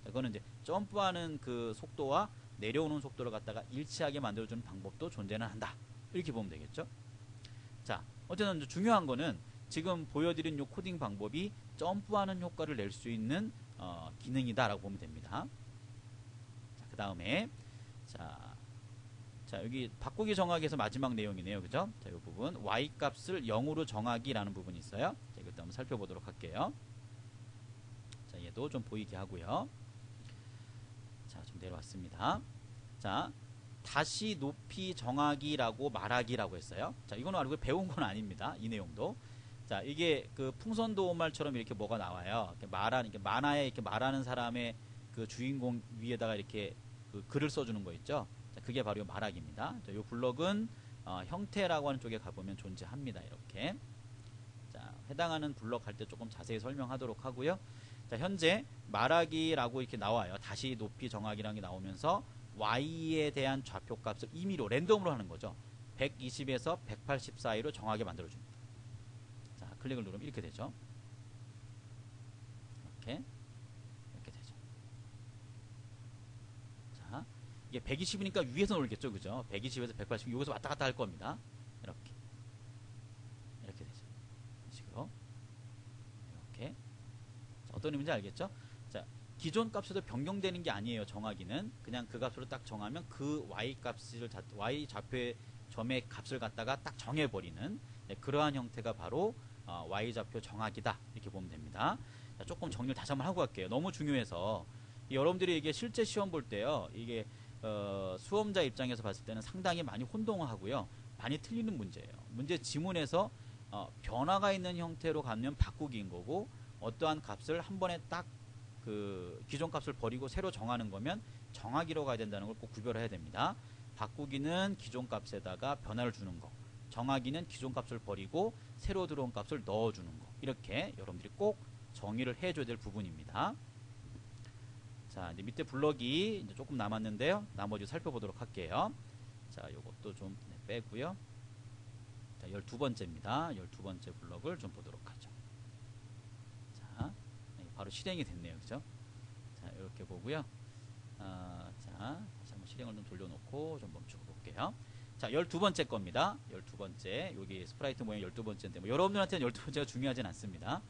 자, 그거는 이제 점프하는 그 속도와 내려오는 속도를 갖다가 일치하게 만들어주는 방법도 존재는 한다, 이렇게 보면 되겠죠. 자, 어쨌든 중요한 거는 지금 보여드린 요 코딩 방법이 점프하는 효과를 낼 수 있는 기능이다 라고 보면 됩니다. 자, 그 다음에 자, 여기 바꾸기 정하기에서 마지막 내용이네요. 그죠? 자, 이 부분 Y값을 0으로 정하기라는 부분이 있어요. 자, 이것도 한번 살펴보도록 할게요. 자, 얘도 좀 보이게 하고요. 좀 내려왔습니다. 자, 다시 높이 정하기라고 말하기라고 했어요. 자, 이거는 알고 배운 건 아닙니다. 이 내용도. 자, 이게 그 풍선도움말처럼 이렇게 뭐가 나와요. 이렇게 말하는, 이렇게 만화에 이렇게 말하는 사람의 그 주인공 위에다가 이렇게 그 글을 써주는 거 있죠. 자, 그게 바로 말하기입니다. 자, 이 블럭은 형태라고 하는 쪽에 가보면 존재합니다. 이렇게. 자, 해당하는 블럭 할 때 조금 자세히 설명하도록 하고요. 자, 현재 말하기라고 이렇게 나와요. 다시 높이 정하기라는 게 나오면서 y에 대한 좌표값을 임의로 랜덤으로 하는 거죠. 120에서 180 사이로 정하게 만들어줍니다. 자, 클릭을 누르면 이렇게 되죠. 이렇게 되죠. 자, 이게 120이니까 위에서 놀겠죠, 그죠? 120에서 180 여기서 왔다 갔다 할 겁니다. 이렇게 되죠. 이런 식으로 이렇게. 자, 어떤 의미인지 알겠죠? 자, 기존 값에도 변경되는 게 아니에요. 정하기는 그냥 그 값으로 딱 정하면 그 y 값을 y 좌표의 점의 값을 갖다가 딱 정해버리는 그러한 형태가 바로 y 좌표 정하기다 이렇게 보면 됩니다. 자, 조금 정리를 다시 한번 하고 갈게요. 너무 중요해서 여러분들이 이게 실제 시험 볼 때요, 이게 수험자 입장에서 봤을 때는 상당히 많이 혼동하고요, 많이 틀리는 문제예요. 문제 지문에서 변화가 있는 형태로 가면 바꾸기인 거고, 어떠한 값을 한 번에 딱 그 기존 값을 버리고 새로 정하는 거면 정하기로 가야 된다는 걸 꼭 구별해야 됩니다. 바꾸기는 기존 값에다가 변화를 주는 거, 정하기는 기존 값을 버리고 새로 들어온 값을 넣어주는 거, 이렇게 여러분들이 꼭 정의를 해줘야 될 부분입니다. 자, 이제 밑에 블럭이 이제 조금 남았는데요, 나머지 살펴보도록 할게요. 자, 요것도 좀 빼고요. 자, 12번째입니다. 12번째 블럭을 좀 보도록 하죠. 자, 바로 실행이 됐네요. 그죠? 자, 이렇게 보고요. 자, 다시 한번 실행을 좀 돌려놓고 좀 멈추고 볼게요. 자, 12번째 겁니다. 12번째. 여기 스프라이트 모양 12번째인데, 뭐 여러분들한테는 12번째가 중요하진 않습니다.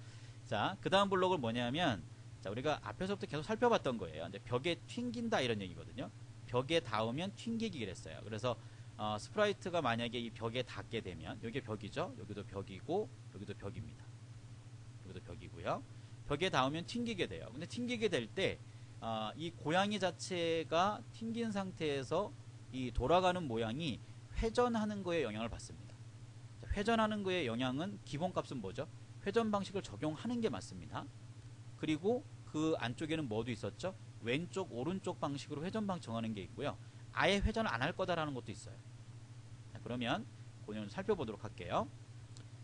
자, 그 다음 블록은 뭐냐면, 자, 우리가 앞에서부터 계속 살펴봤던 거예요. 근데 벽에 튕긴다 이런 얘기거든요. 벽에 닿으면 튕기기 그랬어요. 그래서 스프라이트가 만약에 이 벽에 닿게 되면, 여기 벽이죠. 여기도 벽이고 여기도 벽입니다. 여기도 벽이고요. 벽에 닿으면 튕기게 돼요. 근데 튕기게 될 때 이 고양이 자체가 튕긴 상태에서 이 돌아가는 모양이 회전하는 거에 영향을 받습니다. 자, 회전하는 거에 영향은 기본값은 뭐죠? 회전 방식을 적용하는 게 맞습니다. 그리고 그 안쪽에는 뭐도 있었죠? 왼쪽 오른쪽 방식으로 회전 방식 정하는 게 있고요. 아예 회전을 안 할 거다라는 것도 있어요. 자, 그러면 그걸 살펴보도록 할게요.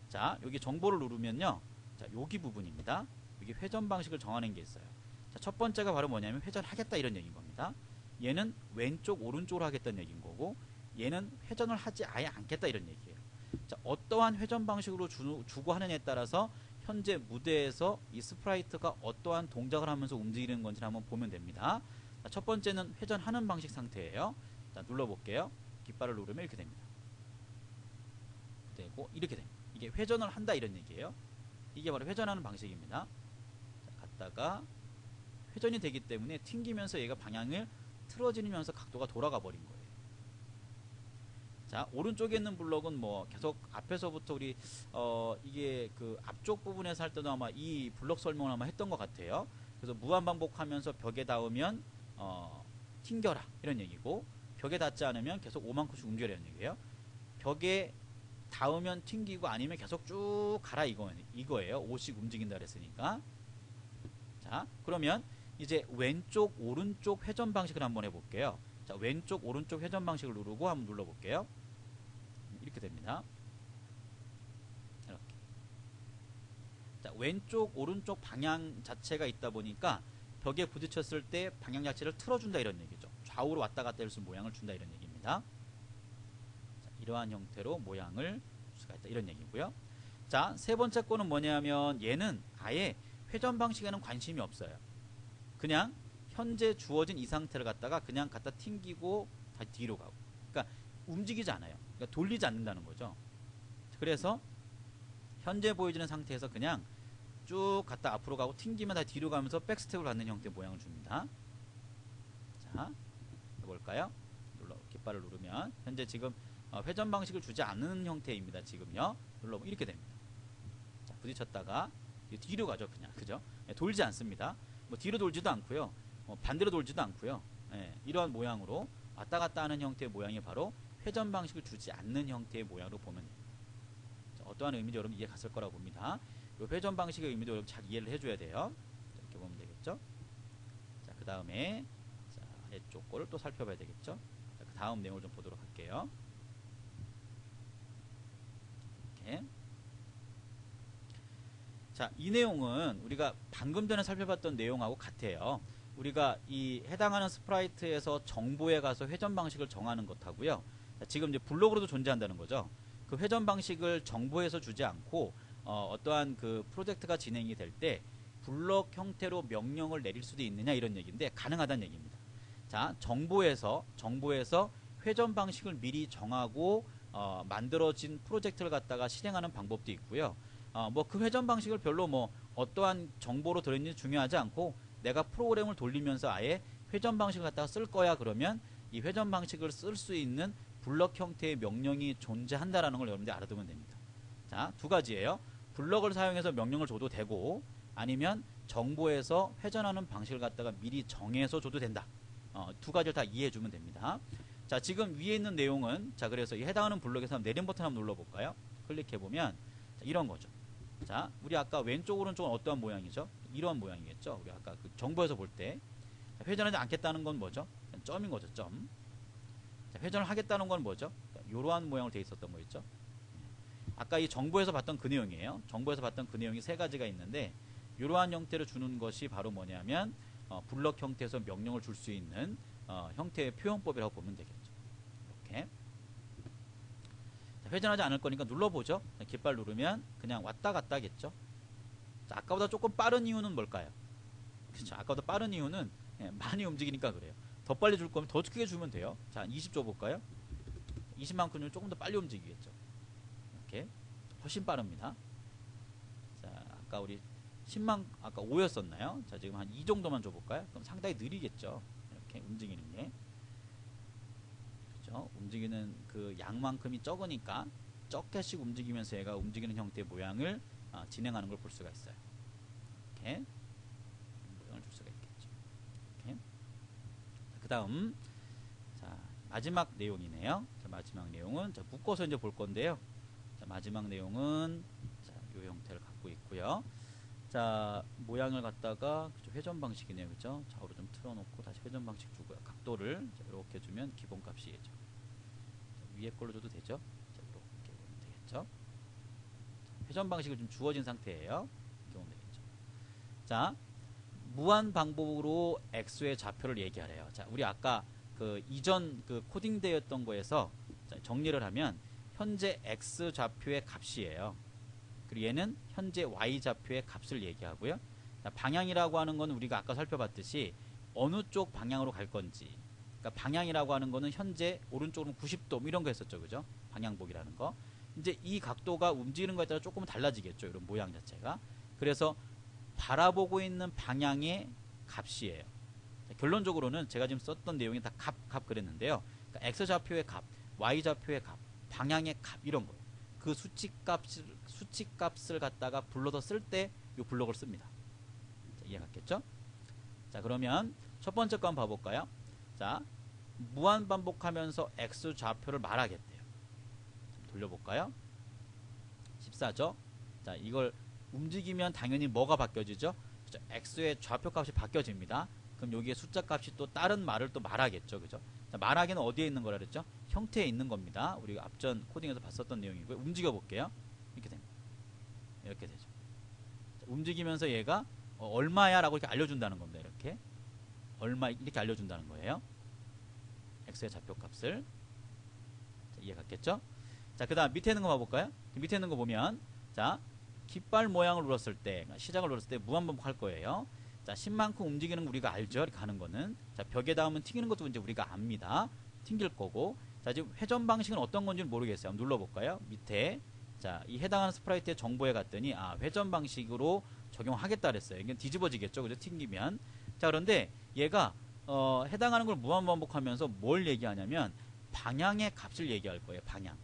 자, 여기 정보를 누르면요, 자, 여기 부분입니다. 여기 회전 방식을 정하는 게 있어요. 자, 첫 번째가 바로 뭐냐면 회전하겠다 이런 얘기인 겁니다. 얘는 왼쪽 오른쪽으로 하겠다는 얘기인 거고, 얘는 회전을 하지 아예 않겠다 이런 얘기예요. 자, 어떠한 회전 방식으로 주고 하느냐에 따라서 현재 무대에서 이 스프라이트가 어떠한 동작을 하면서 움직이는 건지 한번 보면 됩니다. 자, 첫 번째는 회전하는 방식 상태예요. 자, 눌러볼게요. 깃발을 누르면 이렇게 됩니다. 되고 이렇게 됩니다. 이게 회전을 한다 이런 얘기예요. 이게 바로 회전하는 방식입니다. 자, 갔다가 회전이 되기 때문에 튕기면서 얘가 방향을 틀어지면서 각도가 돌아가 버린 거예요. 자, 오른쪽에 있는 블럭은 뭐 계속 앞에서부터 우리 이게 그 앞쪽 부분에서 할 때도 아마 이 블럭 설명을 아마 했던 것 같아요. 그래서 무한 반복하면서 벽에 닿으면 튕겨라 이런 얘기고, 벽에 닿지 않으면 계속 5만큼씩 움직여라는 얘기예요. 벽에 닿으면 튕기고 아니면 계속 쭉 가라 이거예요. 5씩 움직인다 그랬으니까. 자, 그러면 이제 왼쪽 오른쪽 회전 방식을 한번 해볼게요. 자, 왼쪽 오른쪽 회전 방식을 누르고 한번 눌러볼게요. 이렇게 됩니다. 이렇게. 자, 왼쪽 오른쪽 방향 자체가 있다 보니까 벽에 부딪혔을 때 방향 자체를 틀어준다 이런 얘기죠. 좌우로 왔다 갔다 할 수 있는 모양을 준다 이런 얘기입니다. 자, 이러한 형태로 모양을 줄 수가 있다 이런 얘기고요. 자, 세 번째 거는 뭐냐면 얘는 아예 회전 방식에는 관심이 없어요. 그냥 현재 주어진 이 상태를 갖다가 그냥 갖다 튕기고 다시 뒤로 가고, 그러니까 움직이지 않아요. 그러니까 돌리지 않는다는 거죠. 그래서 현재 보여지는 상태에서 그냥 쭉 갔다 앞으로 가고 튕기면 다시 뒤로 가면서 백스텝을 갖는 형태의 모양을 줍니다. 자, 해볼까요? 깃발을 누르면 현재 지금 회전 방식을 주지 않는 형태입니다. 지금요. 눌러보면 이렇게 됩니다. 자, 부딪혔다가 뒤로 가죠. 그냥, 그죠? 네, 돌지 않습니다. 뭐 뒤로 돌지도 않고요, 반대로 돌지도 않고요, 예, 이러한 모양으로 왔다 갔다 하는 형태의 모양이 바로 회전 방식을 주지 않는 형태의 모양으로 보면 됩니다. 자, 어떠한 의미인지 여러분 이해 갔을 거라고 봅니다. 이 회전 방식의 의미도 여러분 잘 이해를 해줘야 돼요. 자, 이렇게 보면 되겠죠. 자, 그 다음에 아래쪽 거를 또 살펴봐야 되겠죠. 자, 그 다음 내용을 좀 보도록 할게요. 이렇게. 자, 이 내용은 우리가 방금 전에 살펴봤던 내용하고 같아요. 우리가 이 해당하는 스프라이트에서 정보에 가서 회전 방식을 정하는 것하고요. 자, 지금 이제 블록으로도 존재한다는 거죠. 그 회전 방식을 정보에서 주지 않고 어떠한 그 프로젝트가 진행이 될 때 블록 형태로 명령을 내릴 수도 있느냐 이런 얘기인데 가능하다는 얘기입니다. 자, 정보에서 회전 방식을 미리 정하고 만들어진 프로젝트를 갖다가 실행하는 방법도 있고요. 뭐 그 회전 방식을 별로 뭐 어떠한 정보로 들어있는지 중요하지 않고 내가 프로그램을 돌리면서 아예 회전 방식을 갖다가 쓸 거야 그러면 이 회전 방식을 쓸 수 있는 블럭 형태의 명령이 존재한다라는 걸 여러분들이 알아두면 됩니다. 자, 두 가지예요. 블럭을 사용해서 명령을 줘도 되고 아니면 정보에서 회전하는 방식을 갖다가 미리 정해서 줘도 된다. 두 가지를 다 이해해 주면 됩니다. 자, 지금 위에 있는 내용은 자, 그래서 이 해당하는 블럭에서 내림 버튼 한번 눌러볼까요? 클릭해 보면 이런 거죠. 자, 우리 아까 왼쪽 오른쪽은 어떠한 모양이죠? 이러한 모양이겠죠. 우리 아까 그 정보에서 볼 때 회전하지 않겠다는 건 뭐죠? 점인 거죠. 점. 자, 회전을 하겠다는 건 뭐죠? 이러한 모양으로 되어 있었던 거였죠. 아까 이 정보에서 봤던 그 내용이에요. 정보에서 봤던 그 내용이 세 가지가 있는데 이러한 형태를 주는 것이 바로 뭐냐면 블럭 형태에서 명령을 줄 수 있는 형태의 표현법이라고 보면 되겠죠. 이렇게. 자, 회전하지 않을 거니까 눌러보죠. 깃발 누르면 그냥 왔다 갔다 하겠죠. 자, 아까보다 조금 빠른 이유는 뭘까요? 그렇죠. 아까보다 빠른 이유는 많이 움직이니까 그래요. 더 빨리 줄 거면 더 크게 주면 돼요. 자, 20 줘볼까요? 20만큼은 조금 더 빨리 움직이겠죠. 이렇게 훨씬 빠릅니다. 자, 아까 우리 10만 아까 5였었나요? 자, 지금 한 2 정도만 줘볼까요? 그럼 상당히 느리겠죠. 이렇게 움직이는 게. 그렇죠? 움직이는 그 양만큼이 적으니까 적게씩 움직이면서 얘가 움직이는 형태의 모양을 진행하는 걸 볼 수가 있어요. 이렇게 모양을 줄 수가 있겠죠. 이렇게. 그 다음 자, 마지막 내용이네요. 자, 마지막 내용은 자, 묶어서 이제 볼 건데요. 자, 마지막 내용은 자, 이 형태를 갖고 있고요. 자, 모양을 갖다가 그쵸, 회전 방식이네요. 그죠? 좌우로 좀 틀어놓고 다시 회전 방식 주고요. 각도를 자, 이렇게 주면 기본 값이겠죠. 자, 위에 걸로 줘도 되죠? 자, 이렇게 보면 되겠죠? 자, 회전 방식을 좀 주어진 상태예요. 이렇게 보면 되겠죠. 자, 무한 방법으로 x의 좌표를 얘기하래요. 자, 우리 아까 그 이전 그 코딩되었던 거에서 자, 정리를 하면 현재 x 좌표의 값이에요. 그리고 얘는 현재 y 좌표의 값을 얘기하고요. 자, 방향이라고 하는 건 우리가 아까 살펴봤듯이 어느 쪽 방향으로 갈 건지. 그러니까 방향이라고 하는 거는 현재 오른쪽으로 90도 뭐 이런 거 했었죠. 그죠? 방향복이라는 거. 이제 이 각도가 움직이는 거에 따라 조금 달라지겠죠. 이런 모양 자체가. 그래서 바라보고 있는 방향의 값이에요. 자, 결론적으로는 제가 지금 썼던 내용이 다 값 그랬는데요. 그러니까 x 좌표의 값, y 좌표의 값, 방향의 값 이런 거예요. 그 수치값을 갖다가 불러서 쓸 때 이 블록을 씁니다. 자, 이해 갔겠죠? 자, 그러면 첫 번째 거 한번 봐볼까요? 자, 무한 반복하면서 x 좌표를 말하겠대요. 좀 돌려볼까요? 14죠? 자, 이걸 움직이면 당연히 뭐가 바뀌어지죠? 그죠? x의 좌표 값이 바뀌어집니다. 그럼 여기에 숫자 값이 또 다른 말을 또 말하겠죠. 그죠? 자, 말하기는 어디에 있는 거라 그랬죠? 형태에 있는 겁니다. 우리가 앞전 코딩에서 봤었던 내용이고요. 움직여 볼게요. 이렇게 됩니다. 이렇게 되죠. 자, 움직이면서 얘가 얼마야 라고 이렇게 알려준다는 겁니다. 이렇게 얼마 이렇게 알려준다는 거예요. x의 좌표 값을. 자, 이해 갔겠죠? 자, 그 다음 밑에 있는 거 봐볼까요? 밑에 있는 거 보면 자, 깃발 모양을 눌렀을 때 시작을 눌렀을 때 무한 반복할 거예요. 자, 10만큼 움직이는 거 우리가 알죠? 이렇게 가는 거는. 자, 벽에 닿으면 튕기는 것도 이제 우리가 압니다. 튕길 거고. 자, 지금 회전 방식은 어떤 건지 모르겠어요. 한번 눌러볼까요? 밑에. 자, 이 해당하는 스프라이트의 정보에 갔더니, 회전 방식으로 적용하겠다 그랬어요. 이게 뒤집어지겠죠. 그죠? 튕기면. 자, 그런데 얘가, 해당하는 걸 무한 반복하면서 뭘 얘기하냐면, 방향의 값을 얘기할 거예요. 방향.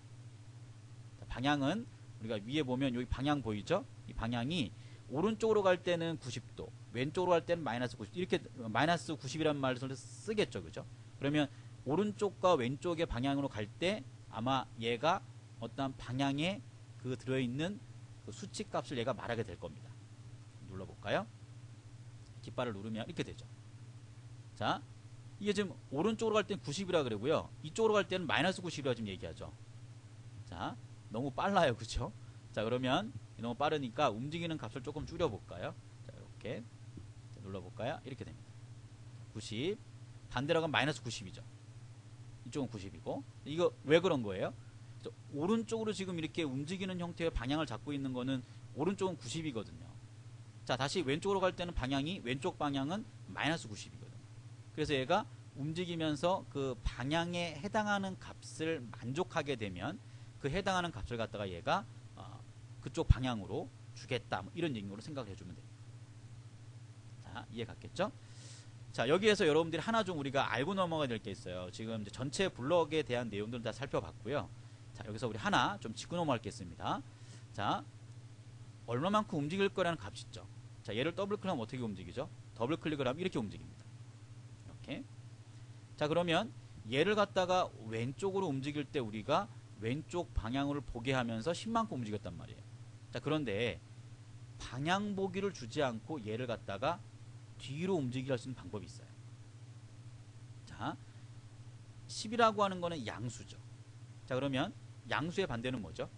자, 방향은, 우리가 위에 보면 여기 방향 보이죠? 이 방향이 오른쪽으로 갈 때는 90도. 왼쪽으로 갈 때는 마이너스 90 이렇게 마이너스 90이라는 말을 쓰겠죠, 그죠? 그러면 오른쪽과 왼쪽의 방향으로 갈 때 아마 얘가 어떤 방향에 그 들어있는 그 수치 값을 얘가 말하게 될 겁니다. 눌러볼까요? 깃발을 누르면 이렇게 되죠. 자, 이게 지금 오른쪽으로 갈 때는 90이라 그러고요. 이쪽으로 갈 때는 마이너스 90이라 지금 얘기하죠. 자, 너무 빨라요, 그죠? 자, 그러면 너무 빠르니까 움직이는 값을 조금 줄여볼까요? 자, 이렇게 눌러볼까요? 이렇게 됩니다. 90 반대로 가면 마이너스 90이죠. 이쪽은 90이고 이거 왜 그런 거예요? 오른쪽으로 지금 이렇게 움직이는 형태의 방향을 잡고 있는 거는 오른쪽은 90이거든요. 자, 다시 왼쪽으로 갈 때는 방향이 왼쪽 방향은 마이너스 90이거든요. 그래서 얘가 움직이면서 그 방향에 해당하는 값을 만족하게 되면 그 해당하는 값을 갖다가 얘가 그쪽 방향으로 주겠다, 뭐 이런 얘기로 생각을 해주면 됩니다. 자, 이해 갔겠죠? 자, 여기에서 여러분들이 하나 좀 우리가 알고 넘어가야 될 게 있어요. 지금 이제 전체 블럭에 대한 내용들을 다 살펴봤고요. 자, 여기서 우리 하나 좀 짚고 넘어갈 게 있습니다. 자, 얼마만큼 움직일 거라는 값이 있죠. 자, 얘를 더블 클릭하면 어떻게 움직이죠? 더블 클릭을 하면 이렇게 움직입니다. 이렇게. 자, 그러면 얘를 갖다가 왼쪽으로 움직일 때 우리가 왼쪽 방향으로 보게 하면서 10만큼 움직였단 말이에요. 자, 그런데 방향 보기를 주지 않고 얘를 갖다가 뒤로 움직이게 할 수 있는 방법이 있어요. 자, 10이라고 하는 거는 양수죠. 자, 그러면 양수의 반대는 뭐죠?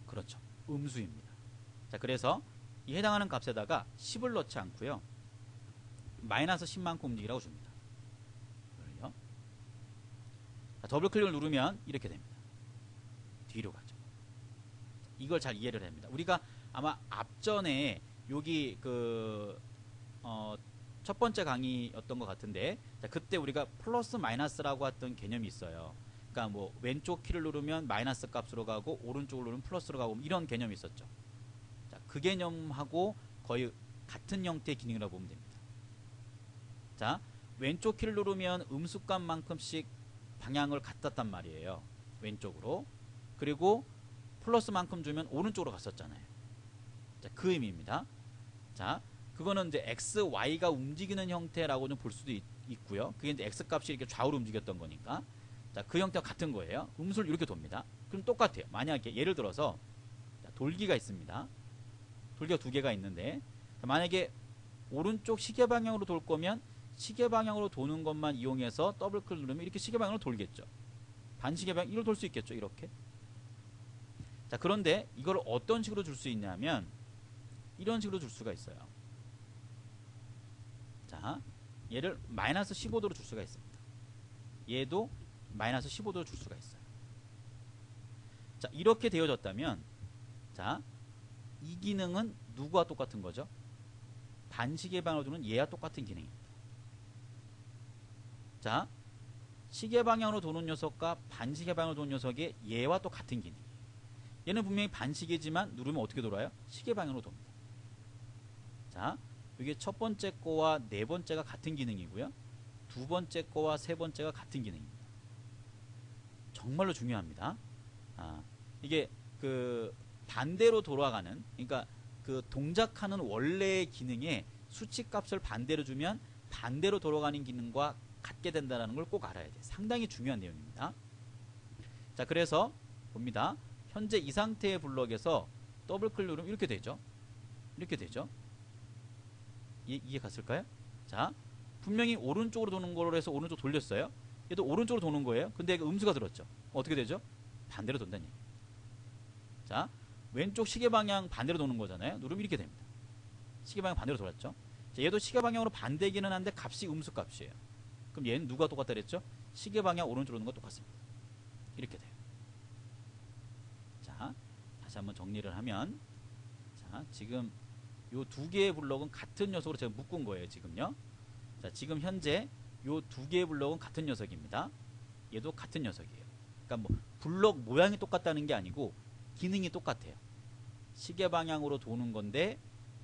그렇죠, 음수입니다. 자, 그래서 이 해당하는 값에다가 10을 넣지 않고요, 마이너스 10만큼 움직이라고 줍니다. 자, 더블 클릭을 누르면 이렇게 됩니다. 뒤로 가죠. 이걸 잘 이해를 합니다. 우리가 아마 앞전에 여기 첫 번째 강의였던 것 같은데, 자, 그때 우리가 플러스 마이너스라고 했던 개념이 있어요. 그러니까 뭐 왼쪽 키를 누르면 마이너스 값으로 가고 오른쪽을 누르면 플러스로 가고 이런 개념이 있었죠. 자, 그 개념하고 거의 같은 형태의 기능이라고 보면 됩니다. 자, 왼쪽 키를 누르면 음수값만큼씩 방향을 갖다 단 말이에요. 왼쪽으로. 그리고 플러스만큼 주면 오른쪽으로 갔었잖아요. 자, 그 의미입니다. 자, 그거는 이제 x, y가 움직이는 형태라고 좀 볼 수도 있고요. 그게 이제 x 값이 이렇게 좌우로 움직였던 거니까. 자, 그 형태가 같은 거예요. 음수를 이렇게 돕니다. 그럼 똑같아요. 만약에 예를 들어서 돌기가 있습니다. 돌기가 두 개가 있는데, 만약에 오른쪽 시계 방향으로 돌 거면 시계 방향으로 도는 것만 이용해서 더블 클릭 누르면 이렇게 시계 방향으로 돌겠죠. 반시계 방향 이걸 돌 수 있겠죠, 이렇게. 자, 그런데 이걸 어떤 식으로 줄 수 있냐면 이런 식으로 줄 수가 있어요. 자, 얘를 마이너스 15도로 줄 수가 있습니다. 얘도 마이너스 15도로 줄 수가 있어요. 자, 이렇게 되어졌다면, 자, 이 기능은 누구와 똑같은 거죠? 반시계 방향으로 두는 얘와 똑같은 기능입니다. 자, 시계 방향으로 도는 녀석과 반시계 방향으로 도는 녀석의 얘와 또 같은 기능이에요. 얘는 분명히 반시계지만 누르면 어떻게 돌아요? 시계 방향으로 돕니다. 자, 이게 첫 번째 거와 네 번째가 같은 기능이고요. 두 번째 거와 세 번째가 같은 기능입니다. 정말로 중요합니다. 이게 그 반대로 돌아가는, 그러니까 그 동작하는 원래의 기능에 수치값을 반대로 주면 반대로 돌아가는 기능과 같게 된다는 걸 꼭 알아야 돼요. 상당히 중요한 내용입니다. 자, 그래서 봅니다. 현재 이 상태의 블럭에서 더블 클릭 누르면 이렇게 되죠. 이렇게 되죠. 이해 갔을까요? 자, 분명히 오른쪽으로 도는 거로 해서 오른쪽 돌렸어요. 얘도 오른쪽으로 도는 거예요. 근데 음수가 들었죠. 어떻게 되죠? 반대로 돈다는 얘기예요. 자, 왼쪽 시계 방향 반대로 도는 거잖아요. 누르면 이렇게 됩니다. 시계 방향 반대로 돌았죠. 자, 얘도 시계 방향으로 반대기는 한데 값이 음수 값이에요. 그럼 얘는 누가 똑같다 그랬죠? 시계 방향 오른쪽으로 도는 거 똑같습니다. 이렇게 돼요. 자, 다시 한번 정리를 하면, 자, 지금 요 두 개의 블럭은 같은 녀석으로 제가 묶은 거예요, 지금요. 자, 지금 현재 요 두 개의 블럭은 같은 녀석입니다. 얘도 같은 녀석이에요. 그러니까 뭐 블럭 모양이 똑같다는 게 아니고 기능이 똑같아요. 시계 방향으로 도는 건데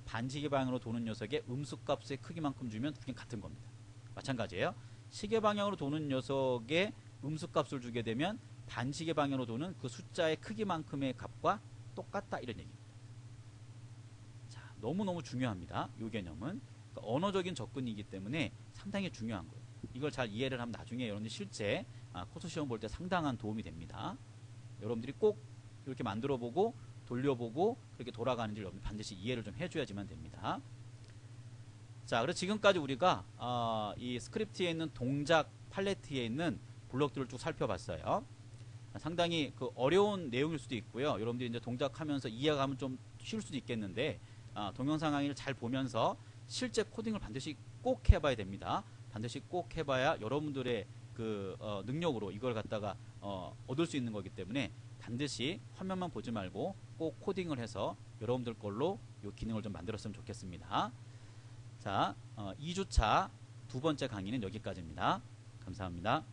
반시계 방향으로 도는 녀석의 음수값의 크기만큼 주면 두 개는 같은 겁니다. 마찬가지예요. 시계 방향으로 도는 녀석의 음수값을 주게 되면 반시계 방향으로 도는 그 숫자의 크기만큼의 값과 똑같다, 이런 얘기입니다. 자, 너무너무 중요합니다. 이 개념은. 그러니까 언어적인 접근이기 때문에 상당히 중요한 거예요. 이걸 잘 이해를 하면 나중에 여러분들 실제 코스 시험 볼 때 상당한 도움이 됩니다. 여러분들이 꼭 이렇게 만들어 보고 돌려보고 그렇게 돌아가는지 여러분 반드시 이해를 좀 해줘야지만 됩니다. 자, 그래서 지금까지 우리가 이 스크립트에 있는 동작 팔레트에 있는 블록들을 쭉 살펴봤어요. 상당히 그 어려운 내용일 수도 있고요. 여러분들이 이제 동작하면서 이해가 가면 좀 쉬울 수도 있겠는데 동영상 강의를 잘 보면서 실제 코딩을 반드시 꼭 해봐야 됩니다. 반드시 꼭 해봐야 여러분들의 그 능력으로 이걸 갖다가 얻을 수 있는 거기 때문에 반드시 화면만 보지 말고 꼭 코딩을 해서 여러분들 걸로 이 기능을 좀 만들었으면 좋겠습니다. 자, 2주차 두 번째 강의는 여기까지입니다. 감사합니다.